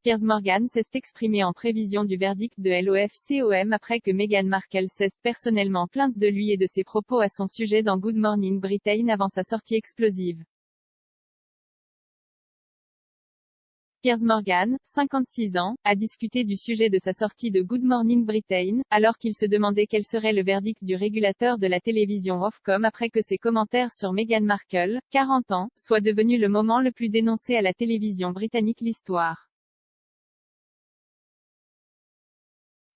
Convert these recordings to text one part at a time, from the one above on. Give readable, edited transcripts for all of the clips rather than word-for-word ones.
Piers Morgan s'est exprimé en prévision du verdict de l'OFCOM après que Meghan Markle s'est personnellement plainte de lui et de ses propos à son sujet dans Good Morning Britain avant sa sortie explosive. Piers Morgan, 56 ans, a discuté du sujet de sa sortie de Good Morning Britain, alors qu'il se demandait quel serait le verdict du régulateur de la télévision Ofcom après que ses commentaires sur Meghan Markle, 40 ans, soient devenus le moment le plus dénoncé à la télévision britannique l'histoire.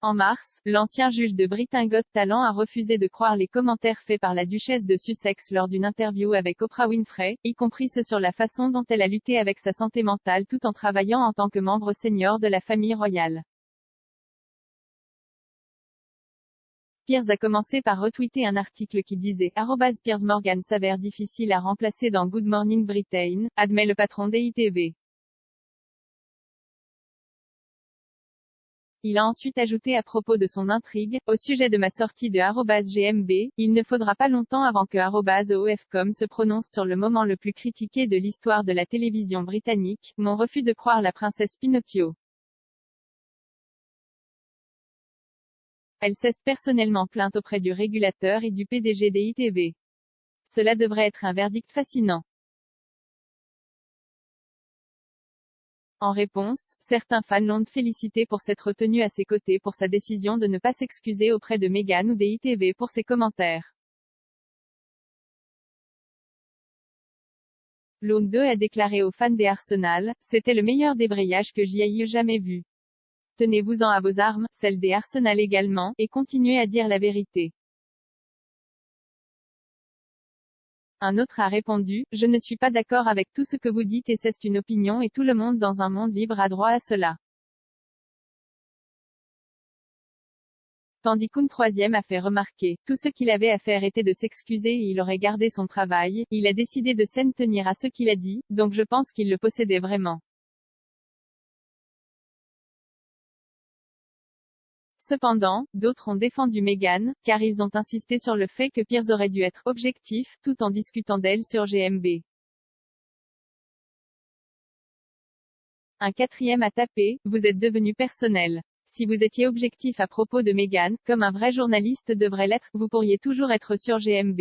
En mars, l'ancien juge de Britain Got Talent a refusé de croire les commentaires faits par la duchesse de Sussex lors d'une interview avec Oprah Winfrey, y compris ceux sur la façon dont elle a lutté avec sa santé mentale tout en travaillant en tant que membre senior de la famille royale. Piers a commencé par retweeter un article qui disait « Piers Morgan s'avère difficile à remplacer dans Good Morning Britain », admet le patron d'ITV. Il a ensuite ajouté à propos de son intrigue, au sujet de ma sortie de @gmb, il ne faudra pas longtemps avant que @ofcom se prononce sur le moment le plus critiqué de l'histoire de la télévision britannique, mon refus de croire la princesse Pinocchio. Elle s'est personnellement plainte auprès du régulateur et du PDG d'ITV. Cela devrait être un verdict fascinant. En réponse, certains fans l'ont félicité pour s'être tenu à ses côtés pour sa décision de ne pas s'excuser auprès de Meghan ou d'ITV pour ses commentaires. L'One 2 a déclaré aux fans des Arsenal, « C'était le meilleur débrayage que j'y aille jamais vu. Tenez-vous-en à vos armes, celles des Arsenal également, et continuez à dire la vérité. » Un autre a répondu, « Je ne suis pas d'accord avec tout ce que vous dites et c'est une opinion et tout le monde dans un monde libre a droit à cela. » Tandis qu'une troisième a fait remarquer, tout ce qu'il avait à faire était de s'excuser et il aurait gardé son travail, il a décidé de s'en tenir à ce qu'il a dit, donc je pense qu'il le possédait vraiment. Cependant, d'autres ont défendu Meghan, car ils ont insisté sur le fait que Piers aurait dû être objectif, tout en discutant d'elle sur GMB. Un quatrième a tapé, « Vous êtes devenu personnel. Si vous étiez objectif à propos de Meghan, comme un vrai journaliste devrait l'être, vous pourriez toujours être sur GMB. »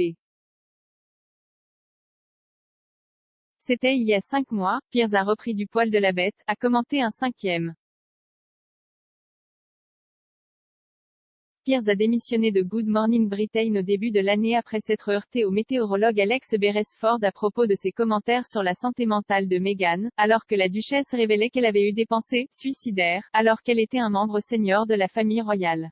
C'était il y a 5 mois, Piers a repris du poil de la bête, a commenté un cinquième. Piers a démissionné de Good Morning Britain au début de l'année après s'être heurté au météorologue Alex Beresford à propos de ses commentaires sur la santé mentale de Meghan, alors que la duchesse révélait qu'elle avait eu des pensées « suicidaires », alors qu'elle était un membre senior de la famille royale.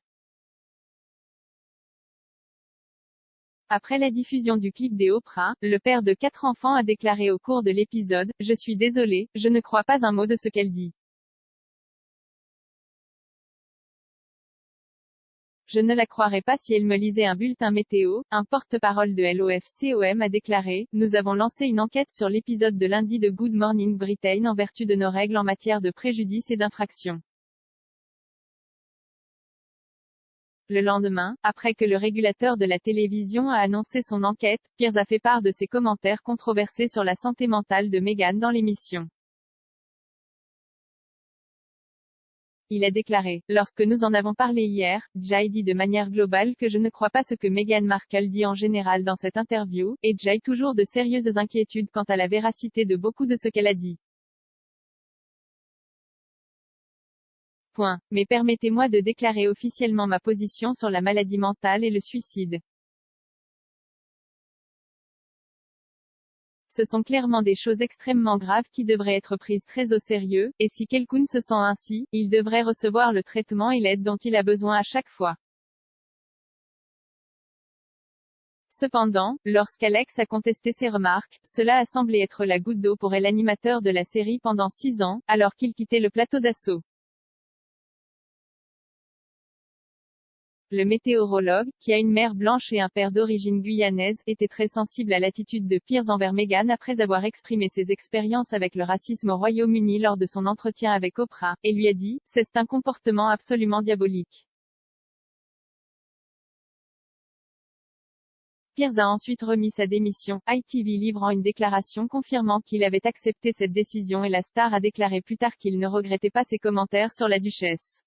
Après la diffusion du clip des Oprah, le père de 4 enfants a déclaré au cours de l'épisode, « Je suis désolé, je ne crois pas un mot de ce qu'elle dit. Je ne la croirais pas si elle me lisait un bulletin météo », un porte-parole de l'OFCOM a déclaré, « Nous avons lancé une enquête sur l'épisode de lundi de Good Morning Britain en vertu de nos règles en matière de préjudice et d'infraction. » Le lendemain, après que le régulateur de la télévision a annoncé son enquête, Piers a fait part de ses commentaires controversés sur la santé mentale de Meghan dans l'émission. Il a déclaré, « Lorsque nous en avons parlé hier, Jay dit de manière globale que je ne crois pas ce que Meghan Markle dit en général dans cette interview, et Jay toujours de sérieuses inquiétudes quant à la véracité de beaucoup de ce qu'elle a dit. Mais permettez-moi de déclarer officiellement ma position sur la maladie mentale et le suicide. Ce sont clairement des choses extrêmement graves qui devraient être prises très au sérieux, et si quelqu'un se sent ainsi, il devrait recevoir le traitement et l'aide dont il a besoin à chaque fois. » Cependant, lorsqu'Alex a contesté ces remarques, cela a semblé être la goutte d'eau pour l'animateur de la série pendant 6 ans, alors qu'il quittait le plateau d'assaut. Le météorologue, qui a une mère blanche et un père d'origine guyanaise, était très sensible à l'attitude de Piers envers Meghan après avoir exprimé ses expériences avec le racisme au Royaume-Uni lors de son entretien avec Oprah, et lui a dit, « C'est un comportement absolument diabolique. Pierce a ensuite remis sa démission, ITV livrant une déclaration confirmant qu'il avait accepté cette décision et la star a déclaré plus tard qu'il ne regrettait pas ses commentaires sur la duchesse.